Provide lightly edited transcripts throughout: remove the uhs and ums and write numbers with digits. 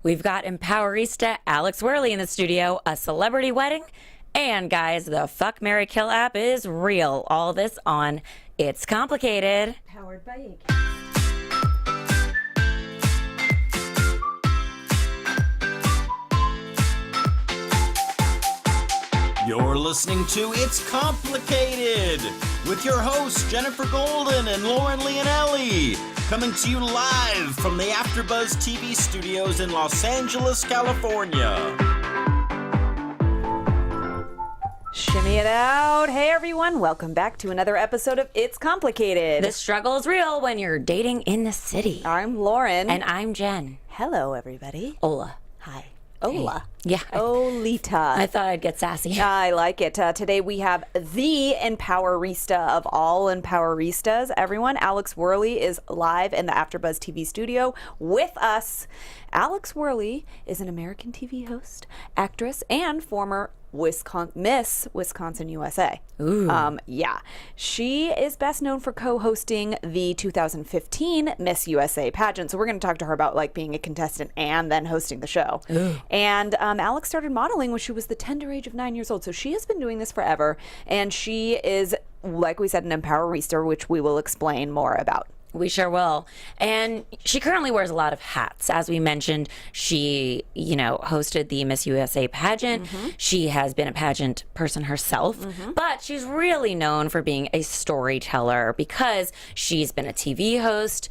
We've got Empowerista Alex Wehrley in the studio, a celebrity wedding, and guys, the Fuck, Marry, Kill app is real. All this on It's Complicated. Powered by AK. You're listening to It's Complicated with your hosts Jennifer Golden and Lauren Leonelli, coming to you live from the AfterBuzz TV studios in Los Angeles, California. Shimmy it out. Hey everyone, welcome back to another episode of It's Complicated. The struggle is real when you're dating in the city. I'm Lauren. And I'm Jen. Hello everybody. Hola. Hi. Hola. Hey. Yeah. Olita. I thought I'd get sassy. I like it. Today we have the Empowerista of all Empoweristas. Everyone, Alex Wehrley is live in the AfterBuzz TV studio with us. Alex Wehrley is an American TV host, actress, and former Miss Wisconsin USA. Ooh. Yeah. She is best known for co-hosting the 2015 Miss USA pageant. So we're going to talk to her about like being a contestant and then hosting the show. Ooh. And Alex started modeling when she was the tender age of 9 years old. So she has been doing this forever. And she is, like we said, an Empowerista, which we will explain more about. We sure will. And she currently wears a lot of hats. As we mentioned, she, hosted the Miss USA pageant. Mm-hmm. She has been a pageant person herself, but she's really known for being a storyteller because she's been a TV host.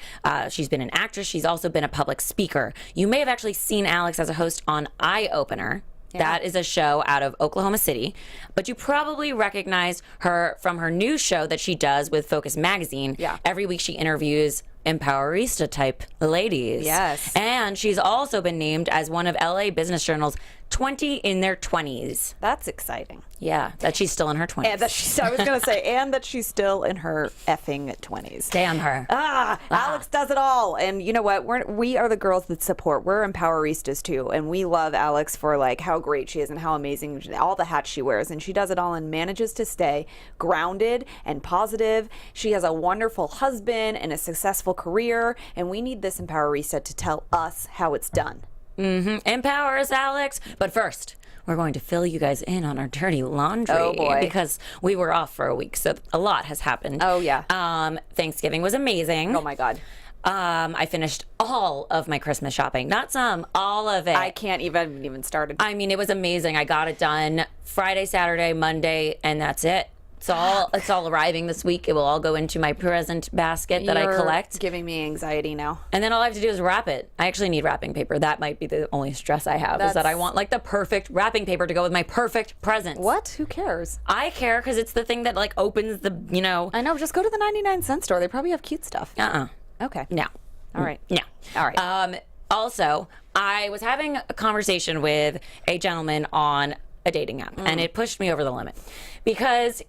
She's been an actress. She's also been a public speaker. You may have actually seen Alex as a host on Eye Opener. Yeah. That is a show out of Oklahoma City, but you probably recognize her from her new show that she does with Focus Magazine. Yeah. Every week she interviews Empowerista type ladies. Yes. And she's also been named as one of LA Business Journal's 20 in their 20s. That's exciting. Yeah, that she's still in her 20s. And that I was going to say, and that she's still in her effing 20s. Damn her. Alex does it all. And you know what? We are the girls that support. We're Empoweristas too. And we love Alex for like how great she is and how amazing all the hats she wears. And she does it all and manages to stay grounded and positive. She has a wonderful husband and a successful career. And we need this Empowerista to tell us how it's done. Empower us, Alex. But first, we're going to fill you guys in on our dirty laundry. Oh, boy. Because we were off for a week, so a lot has happened. Oh, yeah. Thanksgiving was amazing. Oh, my God. I finished all of my Christmas shopping. Not some, all of it. I can't even started. I mean, it was amazing. I got it done Friday, Saturday, Monday, and that's it. It's all arriving this week. It will all go into my present basket that I collect. You're giving me anxiety now. And then all I have to do is wrap it. I actually need wrapping paper. That might be the only stress I have, is that I want like the perfect wrapping paper to go with my perfect presents. What? Who cares? I care because it's the thing that like opens the, I know. Just go to the 99-cent store. They probably have cute stuff. Okay. No. All right. No. All right. Also, I was having a conversation with a gentleman on a dating app, and it pushed me over the limit because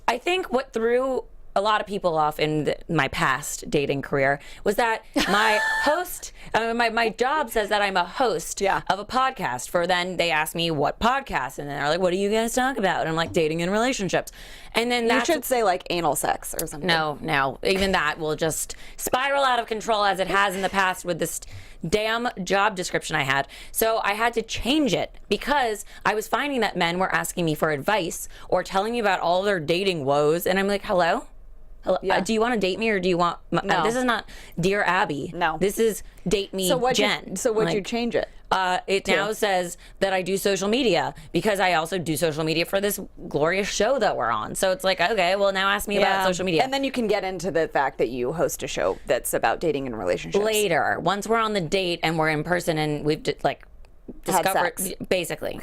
I think what threw a lot of people off in my past dating career was that my host, my job says that I'm a host of a podcast. Then they ask me what podcast, and then they're like, "What do you guys talk about?" And I'm like, "Dating and relationships." And then you should say like anal sex or something. No, even that will just spiral out of control as it has in the past with this damn job description I had. So I had to change it because I was finding that men were asking me for advice or telling me about all their dating woes, and I'm like, hello? Yeah. Do you want to date me or do you want... No. This is not Dear Abby. No. This is Date Me Jen. So what'd you change it? It now says that I do social media because I also do social media for this glorious show that we're on. So it's like, okay, well, now ask me about social media. And then you can get into the fact that you host a show that's about dating and relationships. Later, once we're on the date and we're in person and we've discovered... Basically.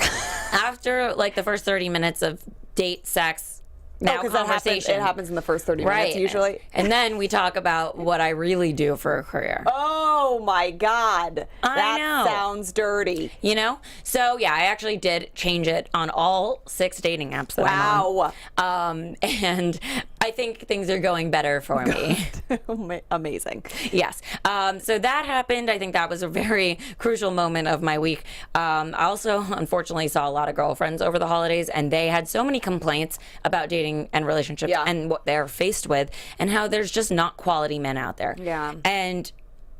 After like the first 30 minutes of date, sex... Now conversation. It happens in the first 30 minutes usually. And then we talk about what I really do for a career. Oh my God. I know. Sounds dirty. So yeah, I actually did change it on all 6 dating apps that I'm on. And I think things are going better for me. Amazing. Yes. So that happened. I think that was a very crucial moment of my week. I also, unfortunately, saw a lot of girlfriends over the holidays, and they had so many complaints about dating and relationships and what they're faced with, and how there's just not quality men out there. Yeah. And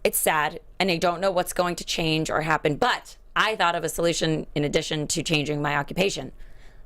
it's sad, and I don't know what's going to change or happen, but I thought of a solution in addition to changing my occupation.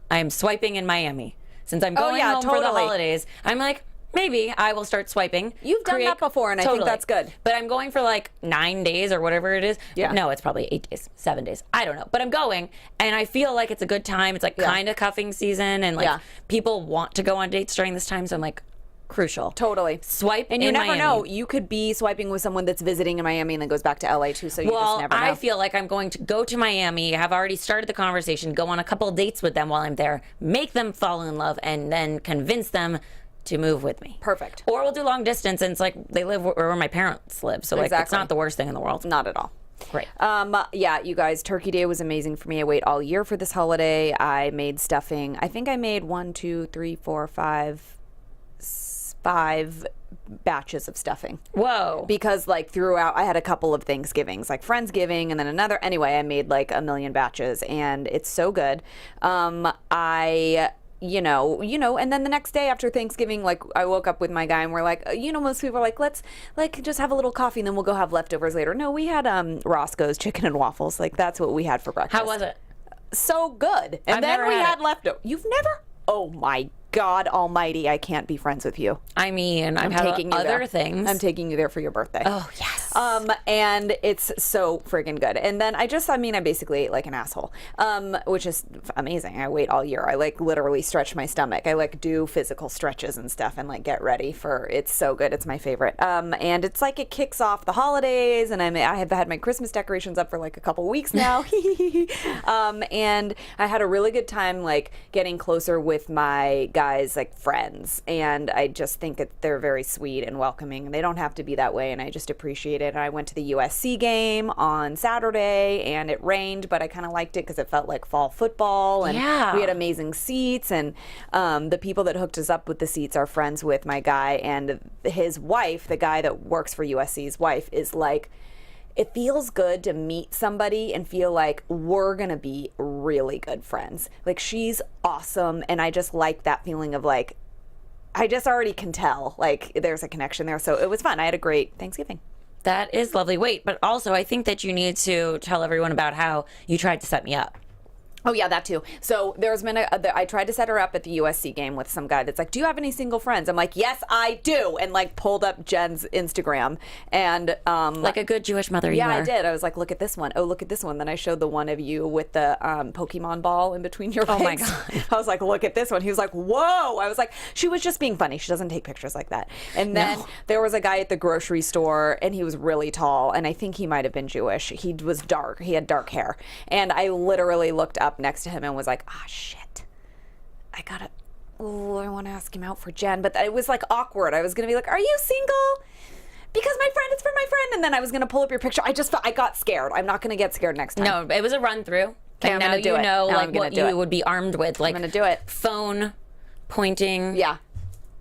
I am swiping in Miami. Since I'm going home for the holidays, I'm like, maybe I will start swiping. You've done that before, and I think that's good. But I'm going for like 9 days or whatever it is. Yeah. No, it's probably 8 days, 7 days. I don't know. But I'm going, and I feel like it's a good time. It's like kind of cuffing season, and like people want to go on dates during this time. So I'm like, crucial. Totally. Swipe and you in never Miami. know. You could be swiping with someone that's visiting in Miami and then goes back to LA too. So you just never know. I feel like I'm going to go to Miami. Have already started the conversation. Go on a couple dates with them while I'm there. Make them fall in love, and then convince them to move with me. Perfect. Or we'll do long distance, and it's like they live where my parents live. So like it's not the worst thing in the world. Not at all. Great. Yeah, you guys, Turkey Day was amazing for me. I wait all year for this holiday. I made stuffing. I think I made 5 batches of stuffing. Whoa. Because like throughout, I had a couple of Thanksgivings, like Friendsgiving and then another. Anyway, I made like a million batches, and it's so good. You know, and then the next day after Thanksgiving, like I woke up with my guy and we're like, most people are like, let's like just have a little coffee and then we'll go have leftovers later. No, we had Roscoe's chicken and waffles. Like that's what we had for breakfast. How was it? So good. And I've then never we had had it. leftovers. You've never? Oh my God almighty, I can't be friends with you. I mean, I'm taking other things. I'm taking you there for your birthday. Oh, yes. And it's so friggin' good. And then I basically ate like an asshole, which is amazing. I wait all year. I like literally stretch my stomach. I like do physical stretches and stuff and like get ready for, it's so good. It's my favorite. And it's like it kicks off the holidays, and I have had my Christmas decorations up for like a couple weeks now. And I had a really good time like getting closer with my guys, like friends, and I just think that they're very sweet and welcoming, and they don't have to be that way, and I just appreciate it. And I went to the USC game on Saturday, and it rained, but I kind of liked it because it felt like fall football, and we had amazing seats, and the people that hooked us up with the seats are friends with my guy, and his wife, the guy that works for USC's wife, is like, it feels good to meet somebody and feel like we're going to be really good friends. Like, she's awesome. And I just like that feeling of like, I just already can tell like there's a connection there. So it was fun. I had a great Thanksgiving. That is lovely. Wait, but also I think that you need to tell everyone about how you tried to set me up. Oh, yeah, that too. So there's been I tried to set her up at the USC game with some guy that's like, do you have any single friends? I'm like, yes, I do. And like pulled up Jen's Instagram and like a good Jewish mother you are. Yeah, I did. I was like, look at this one. Oh, look at this one. Then I showed the one of you with the Pokemon ball in between your legs. Oh my God. I was like, look at this one. He was like, whoa. I was like, she was just being funny. She doesn't take pictures like that. And then there was a guy at the grocery store, and he was really tall, and I think he might have been Jewish. He was dark. He had dark hair. And I literally looked up next to him and was like, shit, I want to ask him out for Jen. But it was like awkward. I was going to be like, are you single? Because my friend is for my friend. And then I was going to pull up your picture. I got scared. I'm not going to get scared next time. No, it was a run through. Okay, and I'm now gonna do you it. know Now like I'm gonna what do you it. would be armed with. Like I'm going to do it. Phone, pointing. Yeah.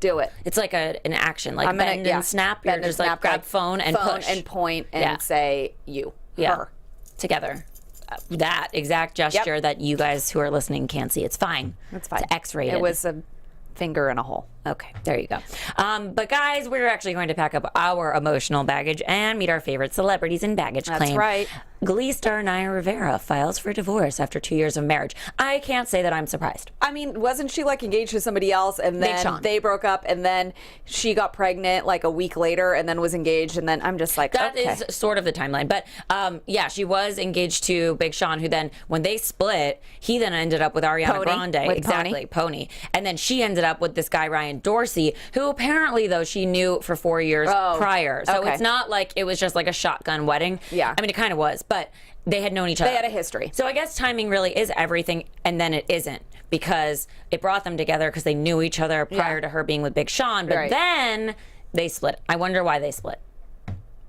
Do it. It's like an action, like I'm gonna, bend and snap. You're Bend just and like snap, grab phone and push. and point and say you, her. Together. That exact gesture that you guys who are listening can't see. It's fine. It's fine. It's X-rated. It was a finger in a hole. Okay, there you go. But guys, we're actually going to pack up our emotional baggage and meet our favorite celebrities in baggage claim. That's right. Glee star Naya Rivera files for divorce after 2 years of marriage. I can't say that I'm surprised. I mean, wasn't she like engaged to somebody else, and Big then Sean. they broke up, and then she got pregnant like a week later, and then was engaged, and then I'm just like, That okay. is sort of the timeline. But yeah, she was engaged to Big Sean, who then, when they split, he then ended up with Ariana Pony, Grande. with Exactly, Pony. And then she ended up with this guy, Ryan Dorsey, who apparently, though, she knew for 4 years prior. So okay. it's not like it was just like a shotgun wedding. Yeah. I mean, it kind of was, but they had known each other. They had a history. So I guess timing really is everything, and then it isn't, because it brought them together because they knew each other prior to her being with Big Sean. But then they split. I wonder why they split.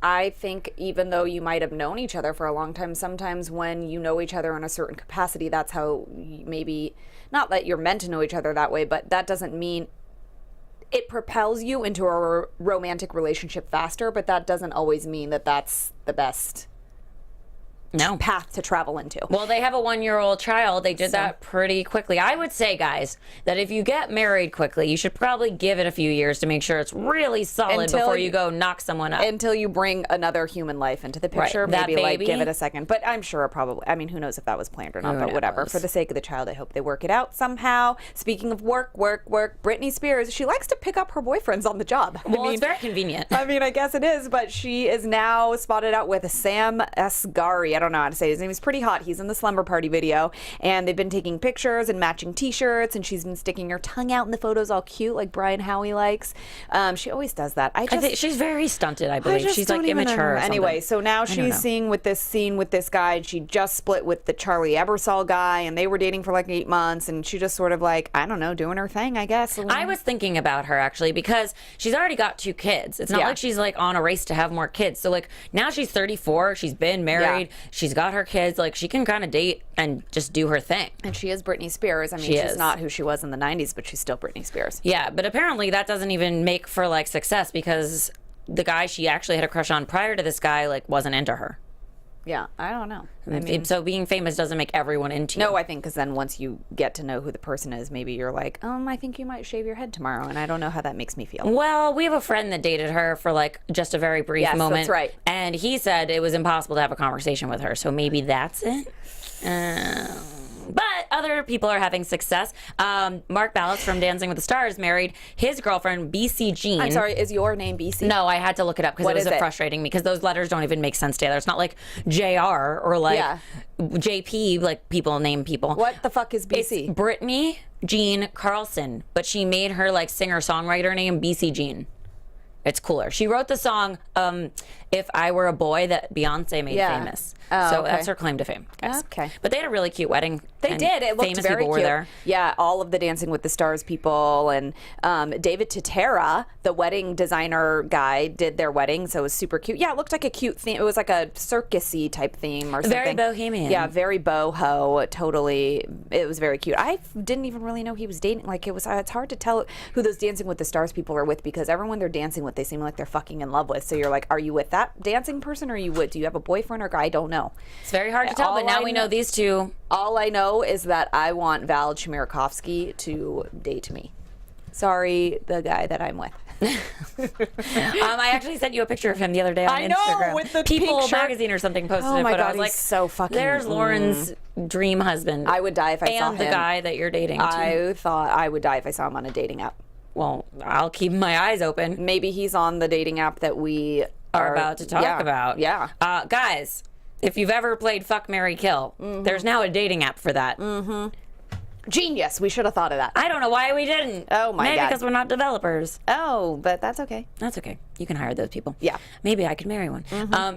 I think even though you might have known each other for a long time, sometimes when you know each other in a certain capacity, that's how maybe, not that you're meant to know each other that way, but that doesn't mean it propels you into a romantic relationship faster, but that doesn't always mean that that's the best path to travel into. Well, they have a 1-year-old child. They did that pretty quickly. I would say, guys, that if you get married quickly, you should probably give it a few years to make sure it's really solid before you go knock someone up. Until you bring another human life into the picture. Right. Maybe like give it a second. But I'm sure probably, I mean, who knows if that was planned or not, but whatever. For the sake of the child, I hope they work it out somehow. Speaking of work, Britney Spears, she likes to pick up her boyfriends on the job. Well, it's very convenient. I mean, I guess it is, but she is now spotted out with Sam Asghari. I don't know how to say his name. He's pretty hot. He's in the slumber party video, and they've been taking pictures and matching t-shirts, and she's been sticking her tongue out in the photos all cute like Brian Howie likes. She always does that. I think she's very stunted, I believe. She's like immature. Anyway, so now she's seeing with this scene with this guy. She just split with the Charlie Ebersol guy, and they were dating for like 8 months, and she just sort of like, I don't know, doing her thing, I guess. I was thinking about her actually because she's already got 2 kids. It's not like she's like on a race to have more kids. So like now she's 34, she's been married, she's got her kids, like she can kind of date and just do her thing. And she is Britney Spears. I mean, she's not who she was in the 90s, but she's still Britney Spears. Yeah, but apparently that doesn't even make for like success because the guy she actually had a crush on prior to this guy like wasn't into her. Yeah, I don't know. I mean, so being famous doesn't make everyone into you. No, I think because then once you get to know who the person is, maybe you're like, I think you might shave your head tomorrow, and I don't know how that makes me feel. Well, we have a friend that dated her for like just a very brief moment. That's right. And he said it was impossible to have a conversation with her, so maybe that's it. But other people are having success. Mark Ballas from Dancing with the Stars married his girlfriend, BC Jean. I'm sorry, is your name BC? No, I had to look it up because it was frustrating because those letters don't even make sense together. It's not like JR or like JP, like people name people. What the fuck is BC? It's Britney Jean Carlson, but she made her like singer-songwriter name BC Jean. It's cooler. She wrote the song If I Were a Boy that Beyonce made famous. So that's her claim to fame, guys. Okay. But they had a really cute wedding. They did. It looked famous very people cute. Were there. Yeah, all of the Dancing with the Stars people and David Titera, the wedding designer guy, did their wedding, so it was super cute. Yeah, it looked like a cute theme. It was like a circus-y type theme or something. Very bohemian. Yeah, very boho. Totally. It was very cute. I didn't even really know he was dating. Like it's hard to tell who those Dancing with the Stars people are with because everyone they're dancing with, they seem like they're fucking in love with. So you're like, are you with that dancing person or are you with? Do you have a boyfriend or guy? I don't know. It's very hard to tell, but now we know these two. All I know is that I want Val Chmerkovskiy to date me. Sorry, the guy that I'm with. I actually sent you a picture of him the other day on Instagram. With the People pink shirt. magazine or something posted Oh it, my but God, I was he's like, so fucking. there's Lauren's dream husband. I would die if I saw him. And the guy that you're dating. Too. I thought I would die if I saw him on a dating app. Well, I'll keep my eyes open. Maybe he's on the dating app that we are about to talk about. Yeah. Guys, if you've ever played Fuck, Marry, Kill, there's now a dating app for that. Genius. We should have thought of that. I don't know why we didn't. Oh, my Maybe God. because we're not developers. Oh, but that's okay. That's okay. You can hire those people. Yeah. Maybe I could marry one.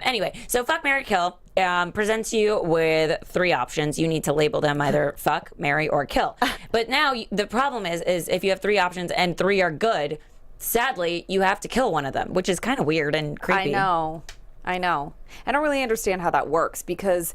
Anyway, so Fuck, Marry, Kill presents you with 3 options. You need to label them either fuck, marry, or kill. But now the problem is if you have 3 options and 3 are good, sadly, you have to kill one of them, which is kind of weird and creepy. I know. I don't really understand how that works because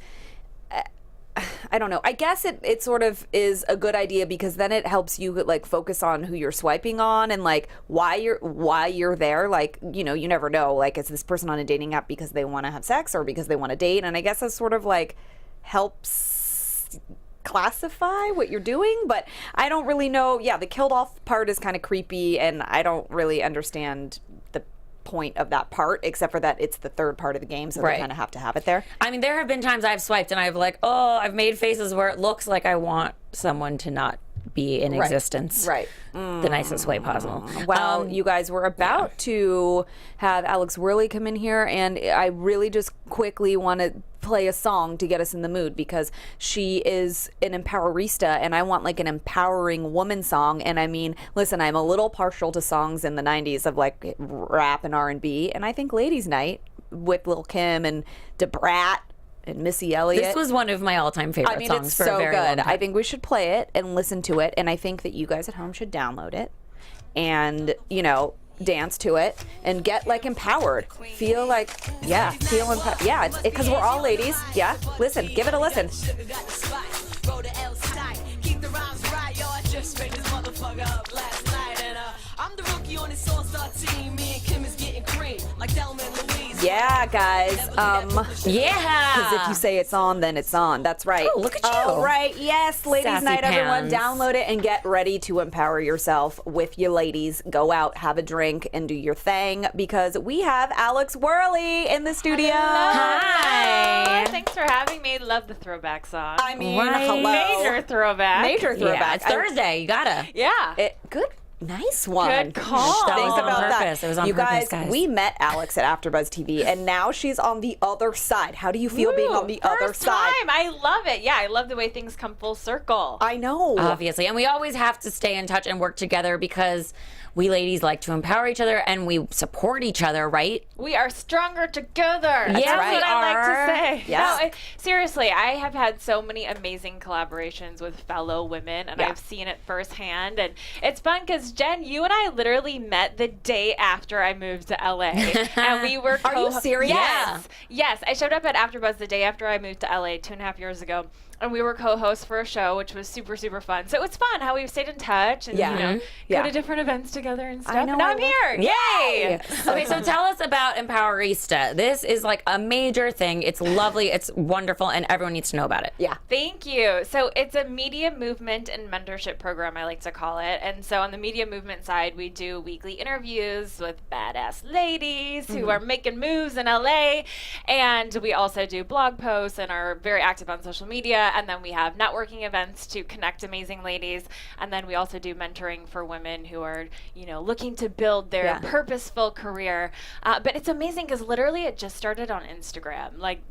I don't know. I guess it sort of is a good idea because then it helps you like focus on who you're swiping on and like why you're there. Like, you know, you never know. Like, is this person on a dating app because they want to have sex or because they want to date? And I guess that sort of like helps classify what you're doing, but I don't really know. Yeah, the killed off part is kind of creepy and I don't really understand the point of that part except for that it's the 3rd part of the game, so they kind of have to have it there. I mean, there have been times I've swiped and I've made faces where it looks like I want someone to not be in existence. Right. The nicest way possible. Well, you guys, we're about to have Alex Wehrley come in here, and I really just quickly want to play a song to get us in the mood because she is an Empowerista, and I want like an empowering woman song. And I mean, listen, I'm a little partial to songs in the 90s of like rap and R&B, and I think Ladies Night with Lil' Kim and DeBrat and Missy Elliott. This was one of my all-time favorite songs for a very long time. I think we should play it and listen to it, and I think that you guys at home should download it and, you know, dance to it and get like empowered. Feel like, feel empowered. Yeah, it's because we're all ladies. Yeah, listen, give it a listen. Yeah, guys. Yeah. Because if you say it's on, then it's on. That's right. Oh, look at you. All right. Yes, ladies' Sassy night, everyone. pants. Download it and get ready to empower yourself with you ladies. Go out, have a drink, and do your thing because we have Alex Wehrley in the studio. Hi. Thanks for having me. Love the throwback song. I mean, Right. hello. Major throwback. Major Yeah, throwback. it's Thursday. You gotta. Yeah. Good. Nice one. Good call. That Think was on about purpose. that. It was on you purpose, guys, guys. we met Alex at AfterBuzz TV, and now she's on the other side. How do you feel being on the other First side? time. I love it. Yeah, I love the way things come full circle. I know. Obviously. And we always have to stay in touch and work together because we ladies like to empower each other and we support each other, right? We are stronger together. Yeah, That's we what I like are. to say. Yes. No, seriously, I have had so many amazing collaborations with fellow women, and Yeah. I've seen it firsthand. And it's fun because, Jen, you and I literally met the day after I moved to LA. And we were Are you serious? Yes. Yes. I showed up at AfterBuzz the day after I moved to LA 2.5 years ago. And we were co-hosts for a show, which was super, super fun. So it was fun how we've stayed in touch and, Yeah. you know, Yeah. go to different events together and stuff. I know, And now I I'm love- here. Yay! Okay, so tell us about Empowerista. This is like a major thing. It's lovely, it's wonderful, and everyone needs to know about it. Yeah. Thank you. So it's a media movement and mentorship program, I like to call it. And so on the media movement side, we do weekly interviews with badass ladies who are making moves in LA. And we also do blog posts and are very active on social media. And then we have networking events to connect amazing ladies. And then we also do mentoring for women who are, you know, looking to build their Yeah. purposeful career. But it's amazing because literally it just started on Instagram. Like,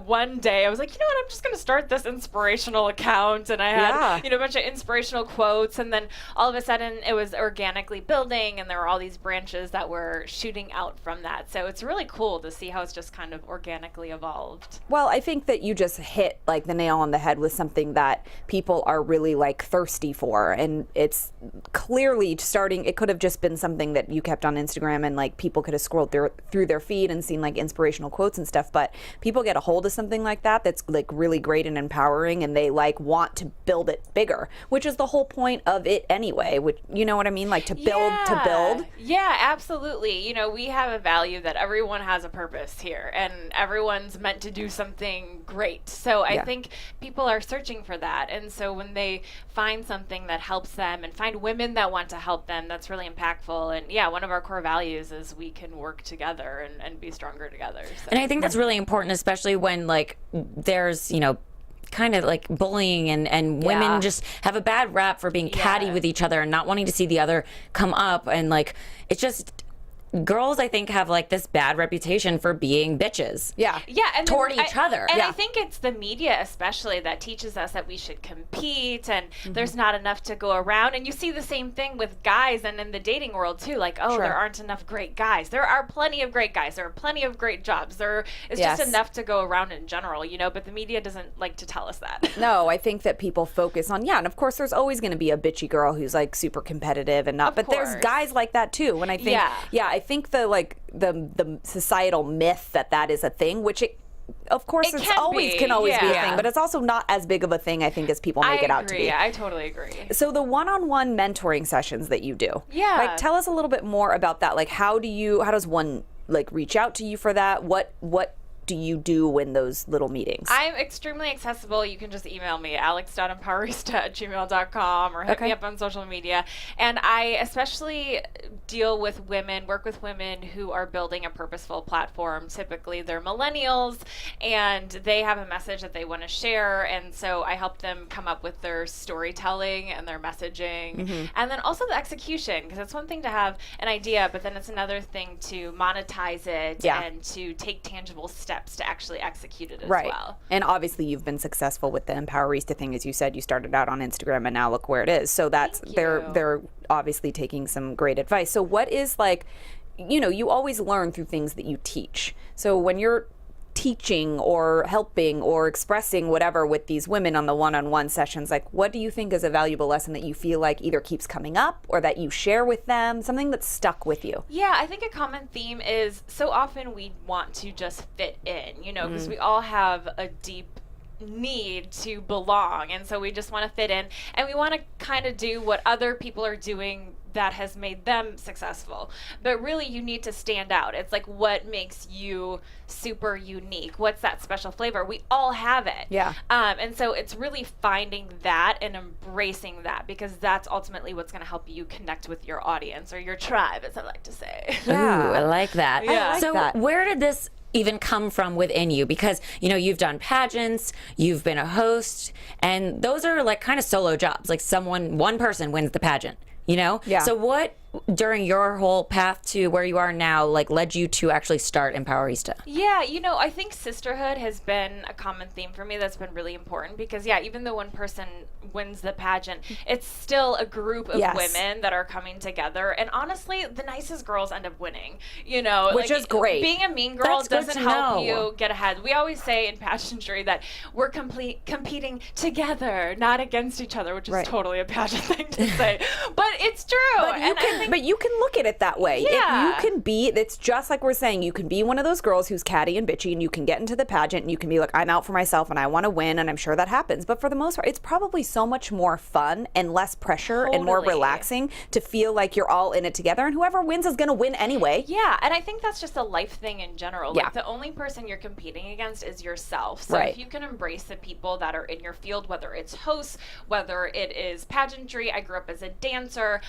one day I was like, you know what, I'm just going to start this inspirational account. And I had, Yeah. you know, a bunch of inspirational quotes. And then all of a sudden it was organically building and there were all these branches that were shooting out from that. So it's really cool to see how it's just kind of organically evolved. Well, I think that you just hit like the nail on the head with something that people are really like thirsty for. And it's clearly starting, it could have just been something that you kept on Instagram and like people could have scrolled through their feed and seen like inspirational quotes and stuff. But people get a hold of something like that's like really great and empowering and they like want to build it bigger, which is the whole point of it anyway, which, you know what I mean? Like to build. Yeah, absolutely. You know, we have a value that everyone has a purpose here and everyone's meant to do something great. So I Yeah. think people are searching for that. And so when they find something that helps them and find women that want to help them, that's really impactful. And yeah, one of our core values is we can work together and be stronger together. So. And I think that's really important, especially when like there's, you know, kind of like bullying and Yeah. women just have a bad rap for being catty Yeah. with each other and not wanting to see the other come up. And like, it's just, girls, I think, have like this bad reputation for being bitches. Yeah. Yeah, and toward each other. And Yeah. I think it's the media especially that teaches us that we should compete and there's not enough to go around. And you see the same thing with guys and in the dating world too. Like, oh, Sure. there aren't enough great guys. There are plenty of great guys. There are plenty of great jobs. There is Yes. just enough to go around in general, you know, but the media doesn't like to tell us that. No, I think that people focus on, yeah, and of course there's always going to be a bitchy girl who's like super competitive and not, but there's course. guys like that too. And I think, Yeah. I think the societal myth that is a thing, which it, of course, It it's can always be, can always be a yeah. thing, but it's also not as big of a thing, I think, as people make I it out to agree. be. I totally agree. So the one-on-one mentoring sessions that you do, Yeah. like tell us a little bit more about that. Like, how does one like reach out to you for that? What do you do in those little meetings? I'm extremely accessible. You can just email me, alex.empowerista@gmail.com or hit Okay. me up on social media. And I especially work with women who are building a purposeful platform. Typically, they're millennials and they have a message that they want to share. And so I help them come up with their storytelling and their messaging. And then also the execution, because it's one thing to have an idea, but then it's another thing to monetize it Yeah. and to take tangible steps to actually execute it as Right. well. And obviously you've been successful with the Empowerista thing, as you said. You started out on Instagram and now look where it is. So that's Thank they're you. they're obviously taking some great advice. So what is like, you know, you always learn through things that you teach. So when you're teaching or helping or expressing whatever with these women on the one-on-one sessions, like what do you think is a valuable lesson that you feel like either keeps coming up or that you share with them, something that's stuck with you? Yeah, I think a common theme is so often we want to just fit in, you know, because we all have a deep need to belong, and so we just want to fit in, and we want to kind of do what other people are doing that has made them successful. But really, you need to stand out. It's like, what makes you super unique? What's that special flavor? We all have it. Yeah. And so it's really finding that and embracing that, because that's ultimately what's going to help you connect with your audience, or your tribe, as I like to say. Yeah. Ooh, I like that. Yeah. I like So that. where did this even come from within you? Because, you know, you've done pageants, you've been a host, and those are like kind of solo jobs. Like one person wins the pageant, you know? Yeah. So what, during your whole path to where you are now, like led you to actually start Empowerista? Yeah, you know, I think sisterhood has been a common theme for me that's been really important, because, yeah, even though one person wins the pageant, it's still a group of Yes. women that are coming together. And honestly, the nicest girls end up winning, you know. Which is great. Being a mean girl That's good doesn't to help know. you get ahead. We always say in pageantry that we're competing together, not against each other, which is Right. totally a pageant thing to say. But it's true. But you can look at it that way. Yeah. If you can be, it's just like we're saying, you can be one of those girls who's catty and bitchy, and you can get into the pageant and you can be like, I'm out for myself and I want to win, and I'm sure that happens. But for the most part, it's probably so much more fun and less pressure and more Totally. relaxing to feel like you're all in it together, and whoever wins is going to win anyway. Yeah, and I think that's just a life thing in general. Yeah. Like, the only person you're competing against is yourself. So Right. if you can embrace the people that are in your field, whether it's hosts, whether it is pageantry. I grew up as a dancer.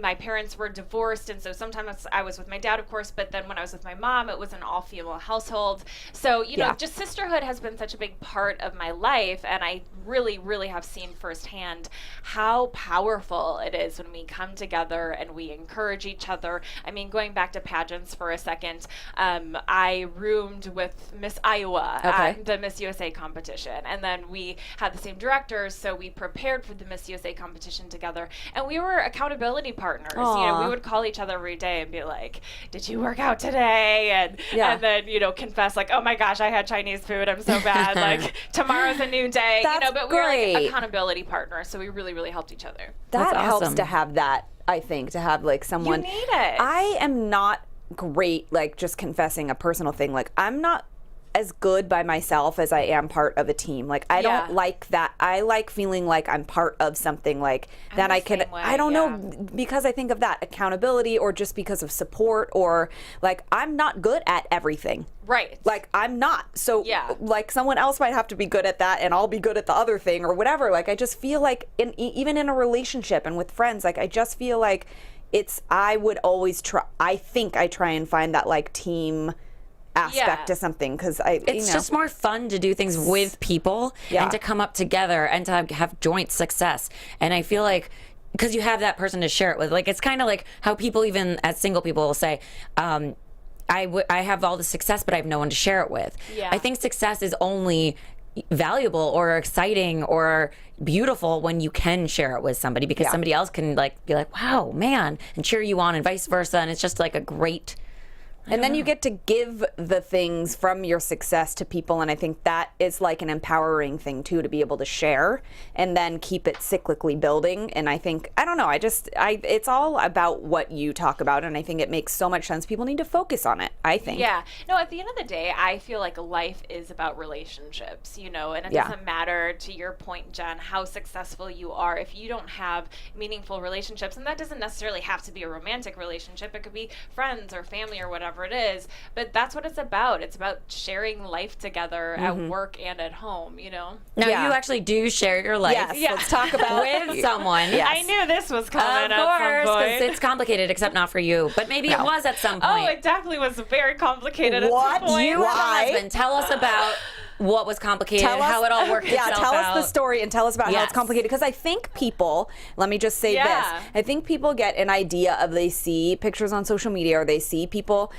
My parents were divorced, and so sometimes I was with my dad, of course, but then when I was with my mom, it was an all-female household. So, you know, Yeah. just sisterhood has been such a big part of my life, and I really, really have seen firsthand how powerful it is when we come together and we encourage each other. I mean, going back to pageants for a second, I roomed with Miss Iowa at the Miss USA competition, and then we had the same directors, so we prepared for the Miss USA competition together, and we were accountability partners. You know, we would call each other every day and be like, did you work out today? And then, you know, confess like, oh my gosh, I had Chinese food, I'm so bad. Like, tomorrow's a new day. That's you know, but we were like great. accountability partners, so we really, really helped each other. That That's helps awesome. to have that, I think, to have like someone. You need it. I am not great, like just confessing a personal thing. Like, I'm not as good by myself as I am part of a team. Like, I Yeah. don't like that. I like feeling like I'm part of something, like that the I can, same way, I don't yeah. know, because I think of that accountability, or just because of support, or like, I'm not good at everything. Right. Like, I'm not. So, Yeah. like, someone else might have to be good at that, and I'll be good at the other thing, or whatever. Like, I just feel like, even in a relationship and with friends, like, I just feel like I would always try, I think I try and find that, like, team aspect Yeah. to something, because It's just more fun to do things with people Yeah. and to come up together and to have joint success. And I feel like, because you have that person to share it with, like, it's kind of like how people, even as single people, will say, I have all the success, but I have no one to share it with. Yeah. I think success is only valuable or exciting or beautiful when you can share it with somebody, because somebody else can like be like, wow, man, and cheer you on, and vice versa. And it's just like a great. And then you get to give the things from your success to people, and I think that is like an empowering thing too, to be able to share and then keep it cyclically building. And I think, I don't know, it's all about what you talk about, and I think it makes so much sense. People need to focus on it, I think. Yeah. No, at the end of the day, I feel like life is about relationships, you know, and it doesn't matter, to your point, Jen, how successful you are if you don't have meaningful relationships. And that doesn't necessarily have to be a romantic relationship. It could be friends or family or whatever it is, but that's what it's about. It's about sharing life together at work and at home, you know? Now, Yeah. you actually do share your life Yes, let's talk about with someone. Yes. I knew this was coming Of at course, some because point. it's complicated, except not for you. But maybe it was at some point. Oh, it definitely was very complicated What? at some point. You have a Why? husband. Tell us about what was complicated, how it all worked Yeah, itself tell us out. the story, and tell us about how Yes. it's complicated. Because I think people, let me just say Yeah. this, I think people get an idea of, they see pictures on social media, or they see people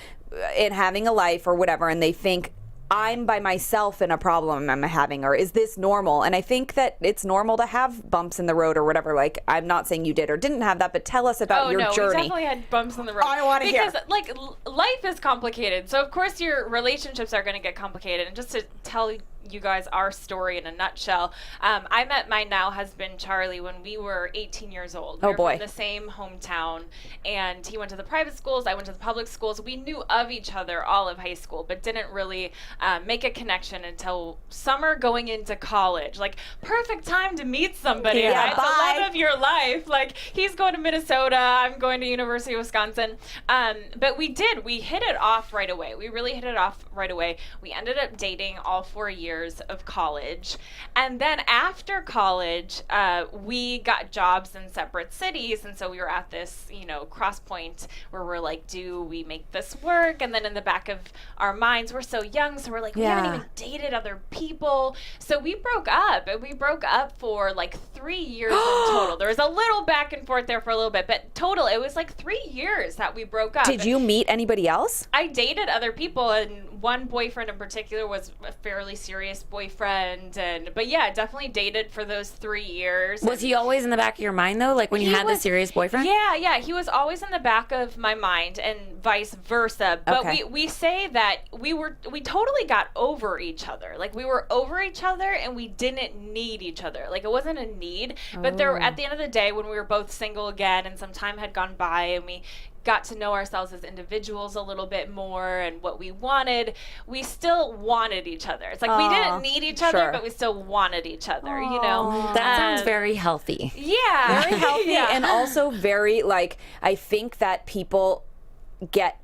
in having a life or whatever, and they think, I'm by myself in a problem I'm having, or is this normal? And I think that it's normal to have bumps in the road or whatever. Like, I'm not saying you did or didn't have that, but tell us about your no, we journey. definitely had bumps in the road. I wanna hear. Because, like, life is complicated. So, of course, your relationships are going to get complicated. And just to tell you guys our story in a nutshell. I met my now husband Charlie when we were 18 years old. We were boy. from the same hometown, and he went to the private schools, I went to the public schools. We knew of each other all of high school, but didn't really make a connection until summer going into college. Like, perfect time to meet somebody, Yeah, right? bye. The love of your life. Like, he's going to Minnesota, I'm going to University of Wisconsin. But we hit it off right away. We really hit it off right away. We ended up dating all 4 years of college. And then after college, we got jobs in separate cities. And so we were at this, cross point where we're like, do we make this work? And then in the back of our minds, we're so young. So we're like, we haven't even dated other people. So we broke up, and we broke up for like 3 years in total. There was a little back and forth there for a little bit, but total, it was like 3 years that we broke up. Did you meet anybody else? I dated other people, and one boyfriend in particular was a fairly serious boyfriend. But yeah, definitely dated for those 3 years. Was he always in the back of your mind though? Like when you had the serious boyfriend? Yeah, he was always in the back of my mind, and vice versa. But Okay. we say that we totally got over each other. Like, we were over each other, and we didn't need each other. Like, it wasn't a need, but there, at the end of the day, when we were both single again and some time had gone by and we got to know ourselves as individuals a little bit more and what we wanted, we still wanted each other. It's like we didn't need each other, sure. but we still wanted each other, That sounds very healthy. Yeah. Very healthy Yeah. and also very, like, I think that people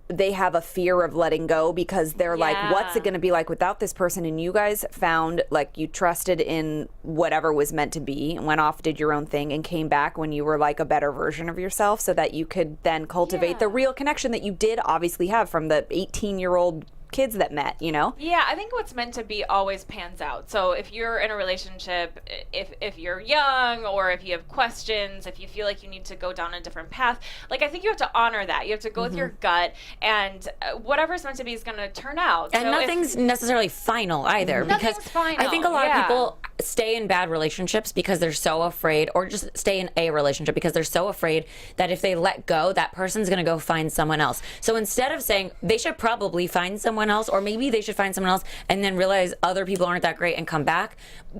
they have a fear of letting go because they're like, what's it going to be like without this person? And you guys found, like, you trusted in whatever was meant to be and went off, did your own thing, and came back when you were like a better version of yourself so that you could then cultivate the real connection that you did obviously have from the 18-year-old kids that met, Yeah, I think what's meant to be always pans out. So if you're in a relationship, if you're young, or if you have questions, if you feel like you need to go down a different path, like, I think you have to honor that. You have to go with your gut, and whatever's meant to be is going to turn out. And so nothing's necessarily final either. Nothing's because final, I think a lot yeah. of people stay in bad relationships because they're so afraid, or just stay in a relationship because they're so afraid that if they let go, that person's going to go find someone else. So instead of saying they should probably find someone else, or maybe they should find someone else and then realize other people aren't that great and come back,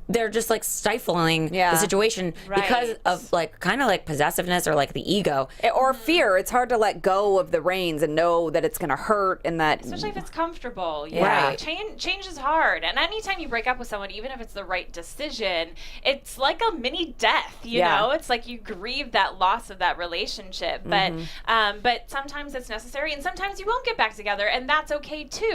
they're just like stifling the situation because of like kind of like possessiveness or like the ego or fear. It's hard to let go of the reins and know that it's going to hurt, and that especially if it's comfortable. Right. Change is hard. And anytime you break up with someone, even if it's the right decision, it's like a mini death, you know? It's like you grieve that loss of that relationship. But sometimes it's necessary, and sometimes you won't get back together, and that's okay too,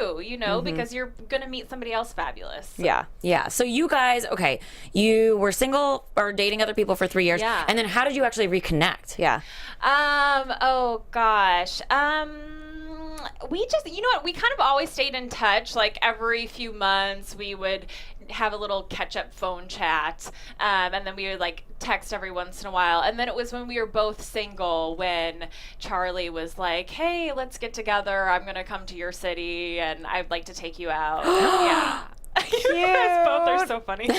because you're going to meet somebody else fabulous. Yeah. So you guys, okay, you were single or dating other people for 3 years. Yeah. And then how did you actually reconnect? Yeah. Oh gosh. We just, we kind of always stayed in touch. Like, every few months we would have a little catch-up phone chat, and then we would like text every once in a while. And then it was when we were both single when Charlie was like, hey, let's get together, I'm gonna come to your city and I'd like to take you out. Yeah. You guys both are so funny.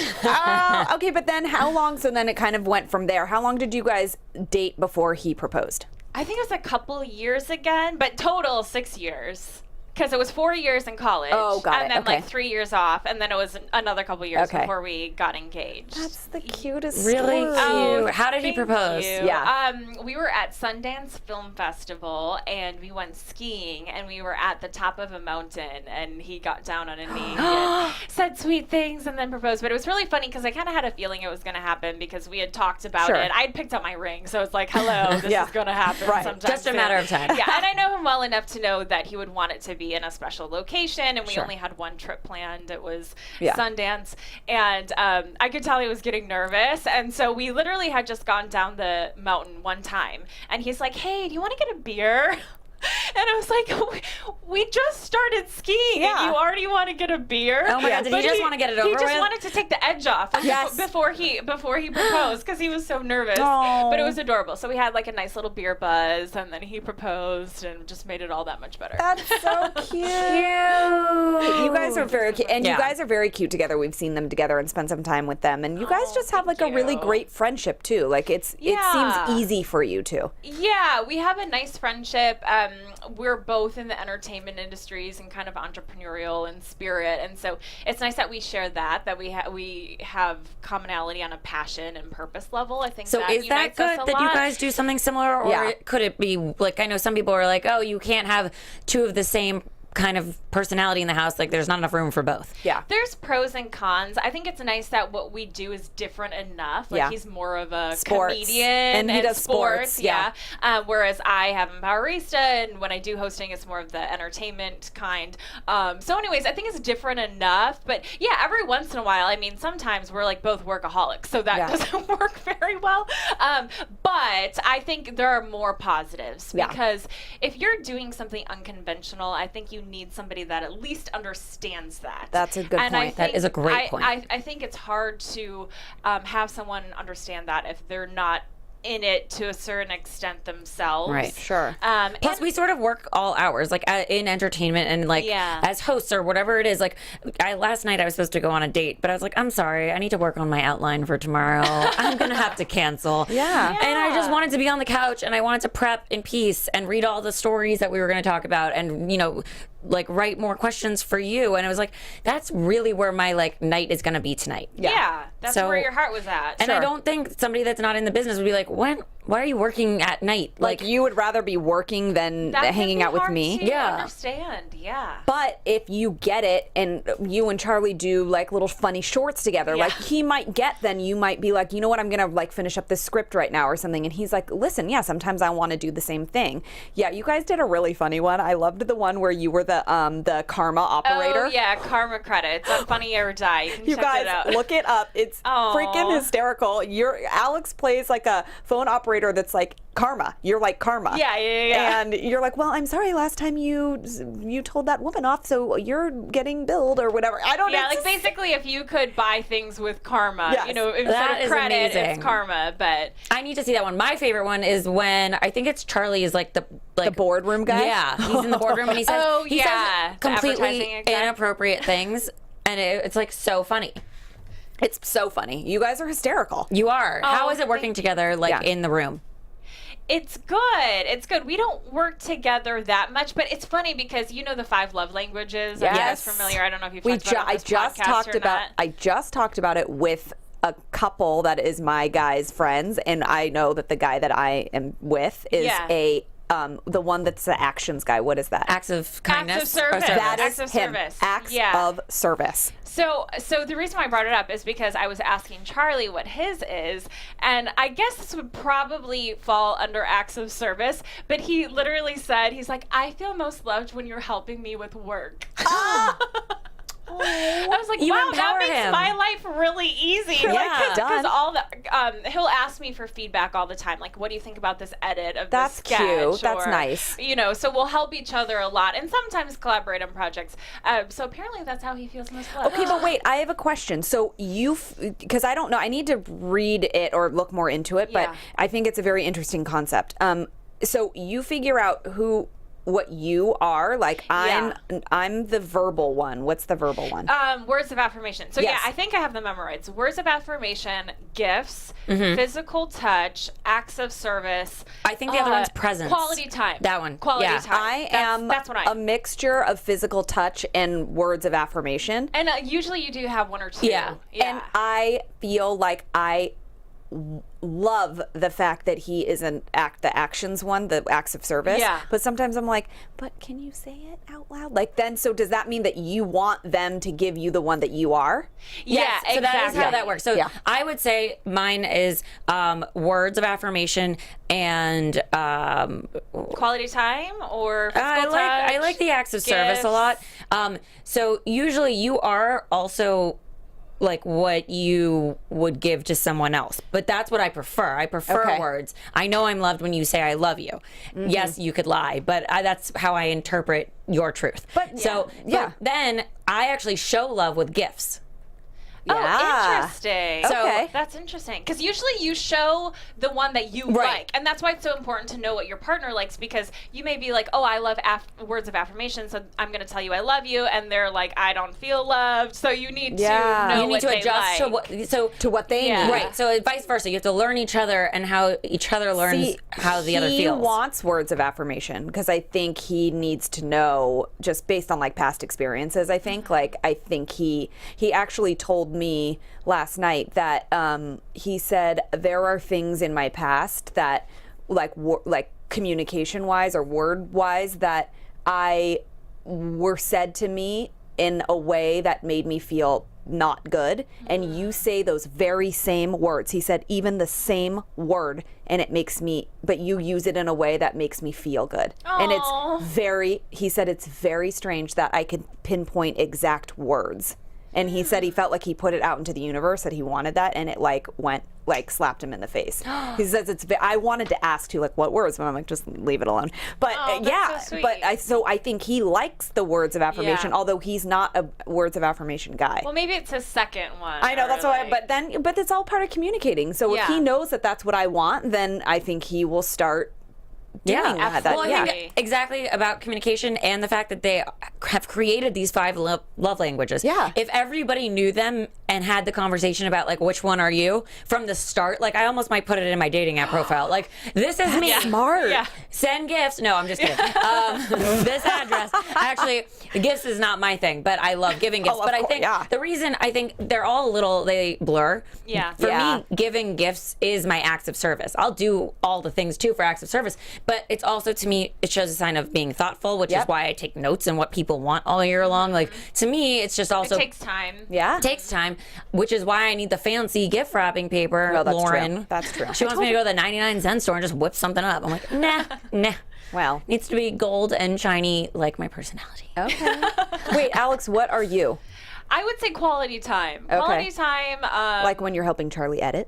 Okay, but then how long? So then it kind of went from there. How long did you guys date before he proposed? I think it was a couple years again, but total 6 years. Because it was 4 years in college. Oh, got it. And then Okay. like 3 years off, and then it was another couple years Okay. before we got engaged. That's the cutest Really story. cute. How did he Thank propose? you. Yeah. We were at Sundance Film Festival, and we went skiing, and we were at the top of a mountain, and he got down on a knee and said sweet things and then proposed. But it was really funny because I kind of had a feeling it was going to happen because we had talked about Sure. it. I'd picked up my ring, so it's like, hello, this is going to happen sometime Just a soon. matter of time. Yeah, and I know him well enough to know that he would want it to be in a special location, and we Sure. only had one trip planned. It was Yeah. Sundance, and I could tell he was getting nervous, and so we literally had just gone down the mountain one time, and he's like, hey, do you want to get a beer? And I was like, we just started skiing, Yeah. and you already want to get a beer? Oh my God, did he But just want to get it over He just with? wanted to take the edge off like, Yes. before he proposed because he was so nervous. Oh. But it was adorable. So we had like a nice little beer buzz, and then he proposed and just made it all that much better. That's so cute. You guys are very cute, and you Yeah. guys are very cute together. We've seen them together and spent some time with them, and you guys just have like thank a really you. great friendship too. Like it Yeah. seems easy for you two. Yeah, we have a nice friendship. we're both in the entertainment industries and kind of entrepreneurial in spirit, and so it's nice that we share that we have commonality on a passion and purpose level. I think So that is that unites us good a that you lot. guys do something similar, or Yeah. could it be like, I know some people are like, oh, you can't have two of the same kind of personality in the house, like there's not enough room for both. Yeah. There's pros and cons. I think it's nice that what we do is different enough. Like Yeah. he's more of a Sports. comedian And he does sports, yeah. Whereas I have Empowerista, and when I do hosting, it's more of the entertainment kind. So anyways, I think it's different enough. But yeah, every once in a while, I mean, sometimes we're like both workaholics, so that Yeah. doesn't work very well. But I think there are more positives Yeah. because if you're doing something unconventional, I think you need somebody that at least understands that. That's a good And I point. That is a great I- point. I think it's hard to have someone understand that if they're not in it to a certain extent themselves. Right. Sure. Plus, And- we sort of work all hours, like in entertainment and like Yeah. as hosts or whatever it is. Like, last night I was supposed to go on a date, but I was like, I'm sorry, I need to work on my outline for tomorrow. I'm gonna have to cancel. Yeah. And I just wanted to be on the couch and I wanted to prep in peace and read all the stories that we were going to talk about and like write more questions for you. And it was like, that's really where my like night is going to be tonight. yeah, that's So- where your heart was at. And I don't think somebody that's not in the business would be like, why are you working at night? Like you would rather be working than That can hanging be out with hard me. to Yeah. understand. Yeah. But if you get it and you and Charlie do like little funny shorts together, Yeah. like he might get, then you might be like, you know what, I'm going to like finish up this script right now or something. And he's like, listen, yeah, sometimes I want to do the same thing. Yeah, you guys did a really funny one. I loved the one where you were the karma operator. Oh yeah, karma credits on Funny or Die. You can You check guys it out. look it up. It's Aw. freaking hysterical. Alex plays like a phone operator that's like karma. You're like karma. Yeah. And you're like, well, I'm sorry. Last time you told that woman off, so you're getting billed or whatever. I don't know. Yeah, like basically, if you could buy things with karma, Yes. instead That of is credit, amazing. it's karma. But I need to see that one. My favorite one is when I think it's Charlie is like the boardroom guy? Yeah, he's in the boardroom and he says Oh, he yeah, says the completely advertising exec. inappropriate things, and it's like so funny. It's so funny. You guys are hysterical. You are. How Oh, is it working together, like Yeah. in the room? it's good. It's good. We don't work together that much, but it's funny because the 5 love languages. Are you guys Yes. familiar? I don't know if you've We talked about it on I this just podcast talked or about not. I just talked about it with a couple that is my guy's friends, and I know that the guy that I am with is Yeah. the one that's the actions guy. What is that? Acts of kindness. Acts of service. Or That Acts is of him. service. Acts Yeah. of service. So the reason why I brought it up is because I was asking Charlie what his is, and I guess this would probably fall under acts of service, but he literally said, he's like, I feel most loved when you're helping me with work. I was like, You wow, that empower makes him. my life really easy. You're like, Because done. all the he'll ask me for feedback all the time, like, what do you think about this edit of That's this sketch? cute. That's Or, nice. So we'll help each other a lot, and sometimes collaborate on projects. So apparently that's how he feels most loved. Okay, but wait, I have a question. So because I don't know, I need to read it or look more into it, but Yeah. I think it's a very interesting concept. So you figure out what you are. Like I'm the verbal one. What's the verbal one? Words of affirmation. So Yes. yeah, I think I have them memorized. Words of affirmation, gifts, physical touch, acts of service. I think the other one's presence. Quality time. That one. Quality Yeah. time. I am That's what I a am. mixture of physical touch and words of affirmation. And usually you do have one or two. Yeah. And I feel like I love the fact that he is the actions one, the acts of service. Yeah. But sometimes I'm like, but can you say it out loud? Like then, so does that mean that you want them to give you the one that you are? Yeah, So that is how that works. So Yeah. I would say mine is words of affirmation and Quality time or physical I like the acts of service a lot. So usually you are also like what you would give to someone else, but that's what I prefer. I prefer Okay. words. I know I'm loved when you say I love you. Yes, you could lie, but that's how I interpret your truth. But- so yeah. but then I actually show love with gifts. Yeah. Oh, interesting. Okay. That's interesting. Because usually you show the one that you like. And that's why it's so important to know what your partner likes, because you may be like, oh, I love words of affirmation, so I'm going to tell you I love you. And they're like, I don't feel loved. So you need to know you need what to they adjust like. to what they need. Right. So vice versa. You have to learn each other and how each other learns how the other feels. He wants words of affirmation because I think he needs to know, just based on like past experiences. I think he actually told me last night that he said there are things in my past that like communication wise or word wise that were said to me in a way that made me feel not good, and you say those very same words. He said even the same word, and it makes me, but you use it in a way that makes me feel good. Aww. And he said it's very strange that I could pinpoint exact words. And he said he felt like he put it out into the universe that he wanted that, and it slapped him in the face. He says I wanted to ask too, like what words, but I'm like, just leave it alone. But that's so sweet. so I think he likes the words of affirmation, although he's not a words of affirmation guy. Well, maybe it's his second one. I know, that's why. But it's all part of communicating. So if he knows that that's what I want, then I think he will start doing that. Well, I think exactly about communication and the fact that they have created these 5 love languages. Yeah. If everybody knew them and had the conversation about like which one are you from the start, like I almost might put it in my dating app profile. Like this is me. Smart. Yeah. Send gifts. No, I'm just kidding. This address. Actually, gifts is not my thing, but I love giving gifts. But I think the reason I think they're all they blur. Yeah. For me, giving gifts is my acts of service. I'll do all the things too for acts of service. But it's also, to me, it shows a sign of being thoughtful, which is why I take notes and what people want all year long. Like, to me, it's just also... It takes time. Yeah. It takes time, which is why I need the fancy gift wrapping paper, Well, that's Lauren. true. That's true. She wants me to go to the 99-cent store and just whip something up. I'm like, nah. Well. Needs to be gold and shiny like my personality. Okay. Wait, Alex, what are you? I would say quality time. Okay. Quality time. Like when you're helping Charlie edit?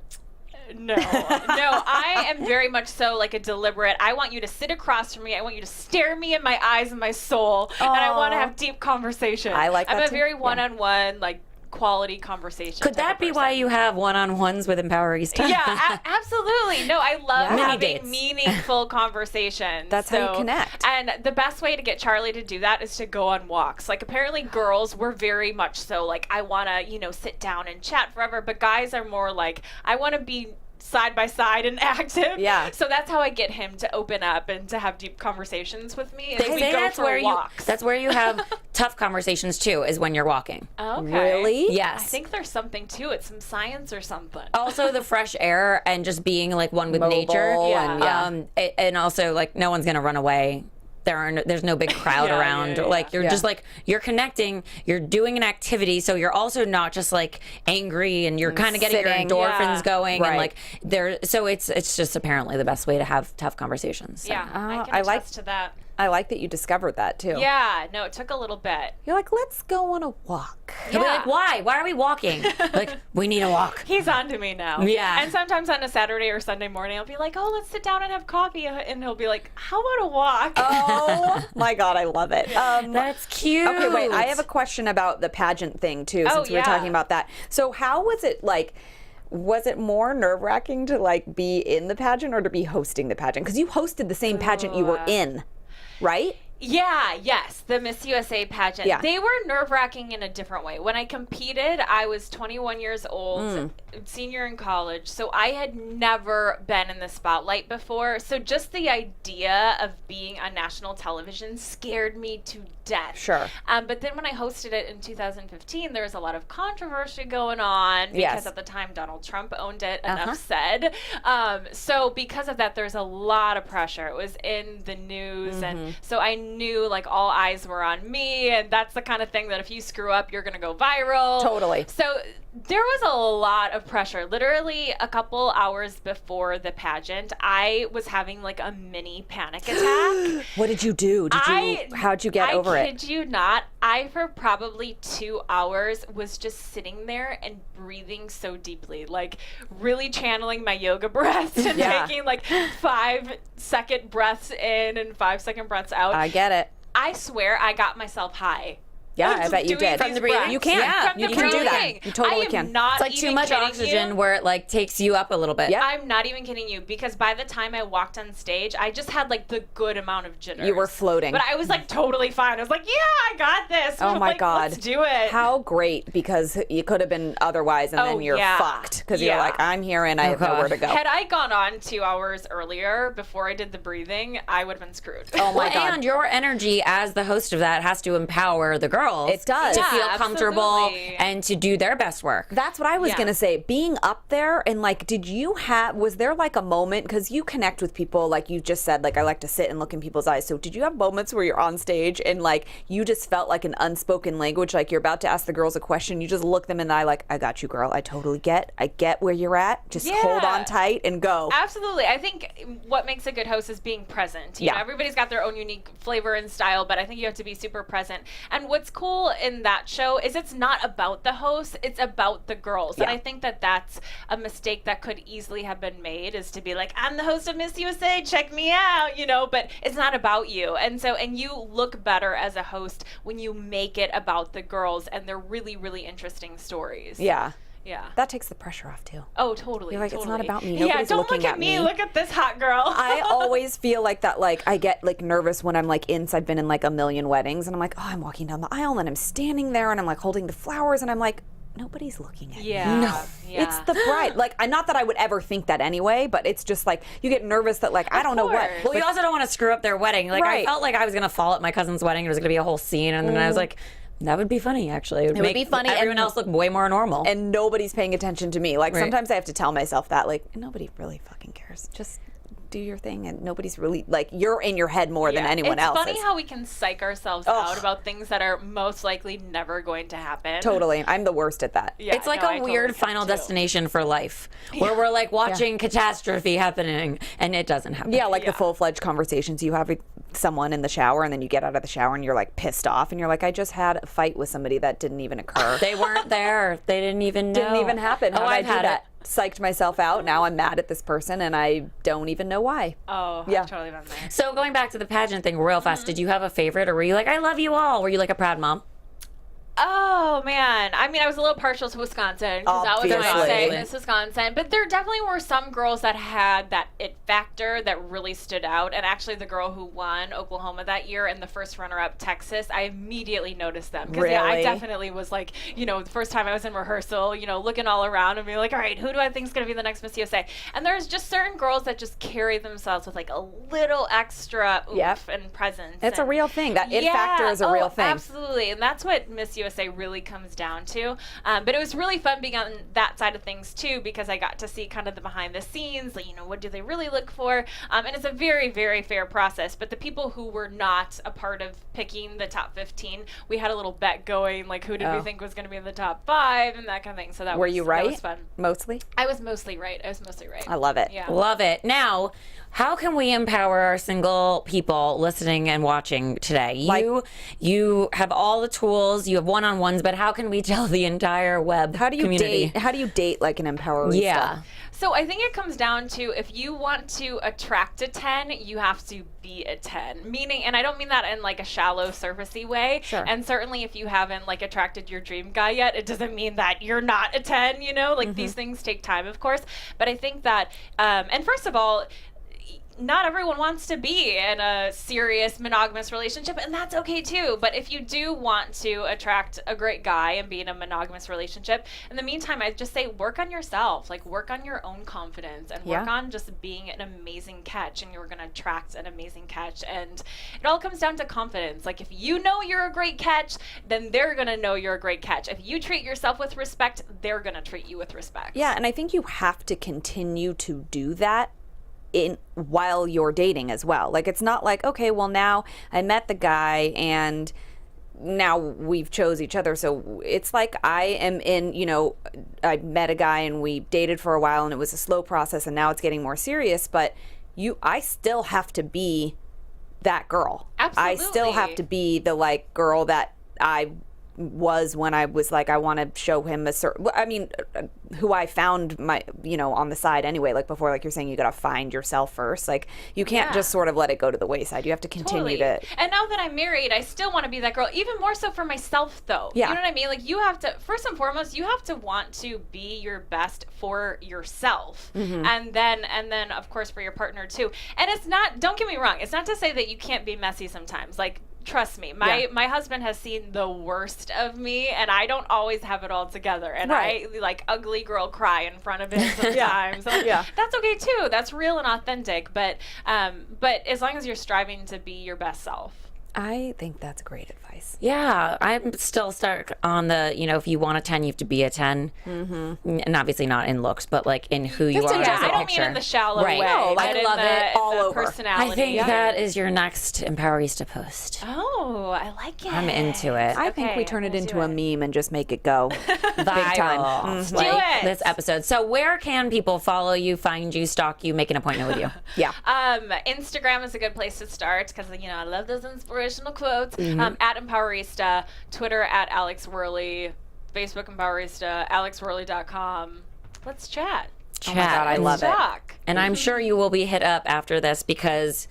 No, I am very much so like a deliberate. I want you to sit across from me. I want you to stare me in my eyes and my soul, and I want to have deep conversation. I like that I'm a too. very one-on-one, like quality conversation. Could that be why you have one-on-ones with Empowerista? Yeah, absolutely. No, I love Mini having dates. meaningful conversations. That's how you connect. And the best way to get Charlie to do that is to go on walks. Like apparently girls were very much so like, I want to, sit down and chat forever. But guys are more like, I want to be side by side and active. Yeah. So that's how I get him to open up and to have deep conversations with me. They we say go that's for where walks. that's where you have tough conversations too, is when you're walking. Okay. Really? Yes. I think there's something to it, some science or something. Also the fresh air and just being like one with Mobile nature. and, And also like no one's gonna run away. There's no big crowd around. Like you're just like, you're connecting, you're doing an activity, so you're also not just like angry and you're kind of getting your sitting. endorphins going and Right. like so it's just apparently the best way to have tough conversations. So. Yeah, I can I like- attest to that. I like that you discovered that too. Yeah, no, it took a little bit. You're like, let's go on a walk. He'll be like, why? Why are we walking? Like, we need a walk. He's on to me now. Yeah. And sometimes on a Saturday or Sunday morning, I'll be like, oh, let's sit down and have coffee. And he'll be like, how about a walk? Oh my God, I love it. That's cute. Okay, wait, I have a question about the pageant thing too, since we were yeah. talking about that. So how was it like? Was it more nerve-wracking to like be in the pageant or to be hosting the pageant? Because you hosted the same pageant you were in, right? Yes, the Miss USA pageant. Yeah. They were nerve-wracking in a different way. When I competed, I was 21 years old, senior in college, so I had never been in the spotlight before. So just the idea of being on national television scared me to death. Sure. But then when I hosted it in 2015, there was a lot of controversy going on because Yes. at the time Donald Trump owned it, enough said. So because of that, there's a lot of pressure. It was in the news, and so I knew like all eyes were on me, and that's the kind of thing that if you screw up, you're gonna go viral. Totally. So there was a lot of pressure. Literally a couple hours before the pageant, I was having like a mini panic attack. What did you do? How'd you get over I it? kid you not, I for probably 2 hours was just sitting there and breathing so deeply, like really channeling my yoga breaths and taking like 5-second breaths in and 5-second breaths out. I get it. I swear I got myself high. Yeah, I bet you doing did. these From the breathing? breaths. You can. Yeah, From you the can do that. breathing. You totally I am can. Not It's like too even much kidding oxygen you. where it like takes you up a little bit. Yeah. I'm not even kidding you, because by the time I walked on stage, I just had like the good amount of jitters. You were floating. But I was like totally fine. I was like, yeah, I got this. Oh my Like, God. let's do it. How great, because you could have been otherwise, and then you're yeah. fucked because you're Yeah. like, I'm here and I have God. nowhere to go. Had I gone on 2 hours earlier before I did the breathing, I would have been screwed. Oh my Well, God. and your energy as the host of that has to empower the girls. It does. To Yeah, feel comfortable absolutely. and to do their best work. That's what I was Yeah. gonna say. Being up there and like, was there like a moment, because you connect with people, like you just said, like I like to sit and look in people's eyes. So did you have moments where you're on stage and like you just felt like an unspoken language, like you're about to ask the girls a question, you just look them in the eye like, I got you, girl. I get where you're at. Just hold Yeah. on tight and go. Absolutely. I think what makes a good host is being present. You know, everybody's got their own unique flavor and style, but I think you have to be super present. And what's cool in that show is it's not about the host, it's about the girls. And Yeah. I think that that's a mistake that could easily have been made, is to be like, I'm the host of Miss USA, check me out, you know, but it's not about you. And you look better as a host when you make it about the girls and they're really, really interesting stories. Yeah. Yeah. That takes the pressure off too. Oh, totally. You're like, it's not totally. about me. Yeah, Nobody's don't looking look at at me. me. Look at this hot girl. I always feel like that, like I get like nervous when I'm like I've been in like a million weddings and I'm like, oh, I'm walking down the aisle and I'm standing there and I'm like holding the flowers and I'm like, nobody's looking at Yeah. me. No. Yeah. It's the bride. Like, not that I would ever think that anyway, but it's just like you get nervous that like I don't know what. course. Well, you also don't want to screw up their wedding. Like, Right. I felt like I was going to fall at my cousin's wedding. It was going to be a whole scene. And then I was like, that would be funny, actually. It would be funny, Everyone and- else look way more normal. And nobody's paying attention to me. Like Right. sometimes I have to tell myself that, like, nobody really fucking cares. Just do your thing, and nobody's really like, you're in your head more than anyone else. It's funny is. how we can psych ourselves Ugh. out about things that are most likely never going to happen. Totally, I'm the worst at that. Yeah, It's like no, a I totally weird get final too. destination for life, where we're like watching catastrophe happening, and it doesn't happen. Yeah, like the full-fledged conversations you have with someone in the shower, and then you get out of the shower and you're like pissed off, and you're like, I just had a fight with somebody that didn't even occur. They weren't there. They didn't even know. Didn't even happen. How Oh, did I I've do had that? Psyched myself out. Now I'm mad at this person, and I don't even know why. Oh, Yeah. I've totally been there. So going back to the pageant thing real fast, did you have a favorite, or were you like, I love you all? Were you like a proud mom? Oh man, I mean, I was a little partial to Wisconsin because that was Obviously. amazing, Miss Wisconsin. But there definitely were some girls that had that it factor that really stood out. And actually, the girl who won Oklahoma that year and the first runner-up Texas, I immediately noticed them because I Really? definitely was like, you know, the first time I was in rehearsal, you know, looking all around and being like, all right, who do I think is going to be the next Miss USA? And there's just certain girls that just carry themselves with like a little extra oomph Yep. and presence. It's a and- real thing. That it factor is a real thing. Absolutely, and that's what Miss USA really comes down to. But it was really fun being on that side of things too, because I got to see kind of the behind the scenes, like, you know, what do they really look for? And it's a very, very fair process. But the people who were not a part of picking the top 15, we had a little bet going, like who did we think was going to be in the top 5 and that kind of thing. So that Were was, you that right? was fun. Mostly? I was mostly right. I love it. Yeah. Love it. Now, how can we empower our single people listening and watching today? You have all the tools, you have one-on-ones, but how can we tell the entire web How do you community? date? How do you date like an Empowerista? Yeah. So I think it comes down to, if you want to attract a 10, you have to be a 10. Meaning, and I don't mean that in like a shallow, surfacey way. Sure. And certainly if you haven't like attracted your dream guy yet, it doesn't mean that you're not a 10, you know? Like these things take time, of course. But I think that, and first of all, not everyone wants to be in a serious monogamous relationship, and that's okay too. But if you do want to attract a great guy and be in a monogamous relationship, in the meantime, I just say work on yourself, like work on your own confidence and work Yeah. on just being an amazing catch, and you're going to attract an amazing catch. And it all comes down to confidence. Like if you know you're a great catch, then they're going to know you're a great catch. If you treat yourself with respect, they're going to treat you with respect. Yeah, and I think you have to continue to do that while you're dating as well. Like it's not like, okay, well now I met the guy and now we've chose each other. So it's like I am in, you know, I met a guy and we dated for a while and it was a slow process and now it's getting more serious, but I still have to be that girl. I still have Absolutely. to be the like girl that I was when I was like, I want to show him a certain, I mean, who I found my, on the side anyway, like before, like you're saying, you got to find yourself first. Like you can't just sort of let it go to the wayside. You have to continue to. And now that I'm married, I still want to be that girl, even more so for myself though. Yeah. You know what I mean? Like you have to, first and foremost, you have to want to be your best for yourself. And then of course for your partner too. And it's not, don't get me wrong, it's not to say that you can't be messy sometimes. Like, trust me, my husband has seen the worst of me, and I don't always have it all together. And I like ugly girl cry in front of him sometimes. That's okay too. That's real and authentic. But as long as you're striving to be your best self. I think that's great advice. Yeah, I'm still stuck on the, if you want a 10, you have to be a 10. And obviously not in looks, but like in who you are as a I don't picture. mean in the shallow way. No, like but I love it all in the over. personality. I think that is your next Empowerista post. Oh, I like it. I'm into it. I think we turn it into a meme and just make it go big time. Viral. Do it. This episode. So where can people follow you, find you, stalk you, make an appointment with you? Instagram is a good place to start because I love those inspirational quotes. At Empowerista, Twitter at Alex Wehrley, Facebook Empowerista, alexwehrley.com. Let's chat. Oh my God, I love it. And I'm sure you will be hit up after this because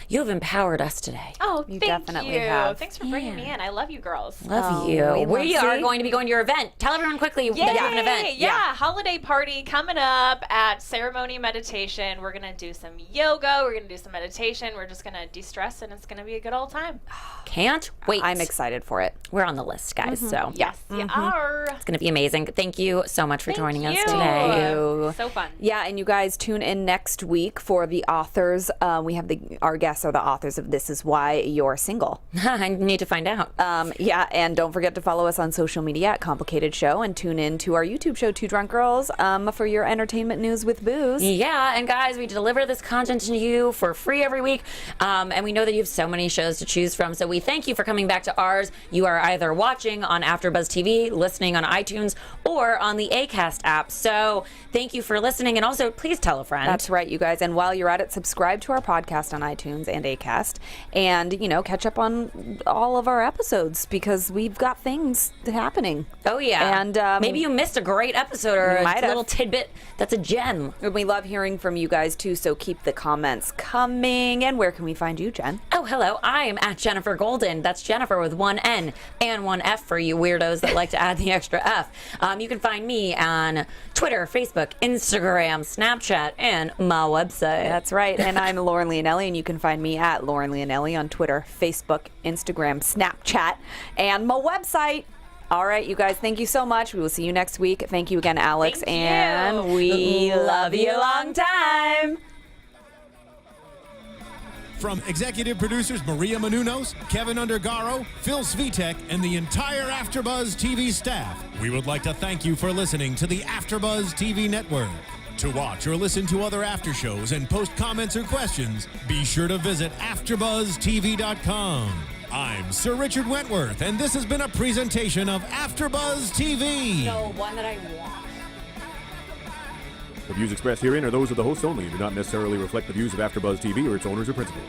you have empowered us today. Oh, You thank definitely you. have. Thanks for bringing me in. I love you girls. Love you. We are going to be going to your event. Tell everyone quickly that you have an event. Yeah, holiday party coming up at Ceremony Meditation. We're going to do some yoga. We're going to do some meditation. We're just going to de-stress, and it's going to be a good old time. Can't wait. I'm excited for it. We're on the list, guys. So Yes, you are. it's going to be amazing. Thank you so much for joining us you. today. So fun. Yeah, and you guys tune in next week for the authors. We have our guests are the authors of This Is Why You're Single. I need to find out. And don't forget to follow us on social media at Complicated Show and tune in to our YouTube show, Two Drunk Girls, for your entertainment news with booze. Yeah, and guys, we deliver this content to you for free every week, and we know that you have so many shows to choose from, so we thank you for coming back to ours. You are either watching on AfterBuzz TV, listening on iTunes, or on the Acast app, so thank you for listening, and also please tell a friend. That's right, you guys. And while you're at it, subscribe to our podcast on iTunes and Acast, and catch up on all of our episodes because we've got things happening. Oh yeah, and maybe you missed a great episode or a little tidbit that's a gem. And we love hearing from you guys too, so keep the comments coming. And where can we find you, Jen? Oh, hello. I am at Jennifer Golden. That's Jennifer with one N and one F for you weirdos that like to add the extra F. You can find me on Twitter, Facebook, Instagram, Snapchat, and my website. That's right. And I'm Lauren Leonelli, and you can find me at Lauren Leonelli on Twitter, Facebook, Instagram, Snapchat, and my website. All right, you guys, thank you so much. We will see you next week. Thank you again, Alex. Thank you. And we love you long time. From executive producers Maria Menounos, Kevin Undergaro, Phil Svitek, and the entire AfterBuzz TV staff, we would like to thank you for listening to the AfterBuzz TV network. To watch or listen to other after shows and post comments or questions, be sure to visit AfterBuzzTV.com. I'm Sir Richard Wentworth, and this has been a presentation of AfterBuzz TV. No, one that I want. The views expressed herein are those of the hosts only and do not necessarily reflect the views of AfterBuzz TV or its owners or principals.